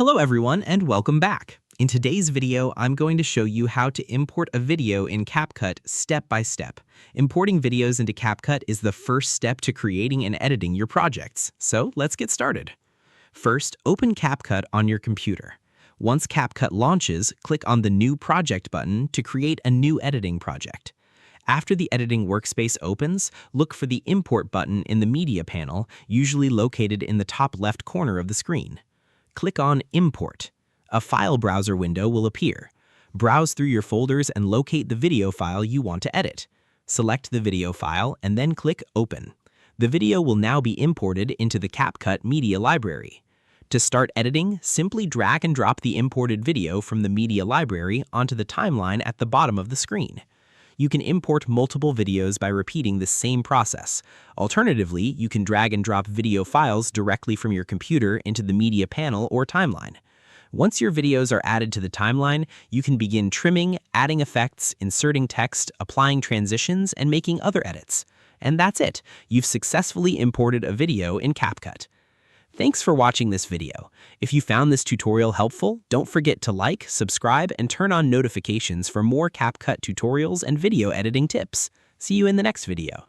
Hello everyone and welcome back. In today's video, I'm going to show you how to import a video in Capcut step by step. Importing videos into Capcut is the first step to creating and editing your projects, so let's get started. First, open Capcut on your computer. Once Capcut launches, click on the New Project button to create a new editing project. After the editing workspace opens, look for the Import button in the Media panel, usually located in the top left corner of the screen. Click on Import. A file browser window will appear. Browse through your folders and locate the video file you want to edit. Select the video file and then click Open. The video will now be imported into the Capcut Media Library. To start editing, simply drag and drop the imported video from the Media Library onto the timeline at the bottom of the screen. You can import multiple videos by repeating the same process. Alternatively, you can drag and drop video files directly from your computer into the media panel or timeline. Once your videos are added to the timeline, you can begin trimming, adding effects, inserting text, applying transitions, and making other edits. And that's it. You've successfully imported a video in Capcut. Thanks for watching this video. If you found this tutorial helpful, don't forget to like, subscribe, and turn on notifications for more Capcut tutorials and video editing tips. See you in the next video.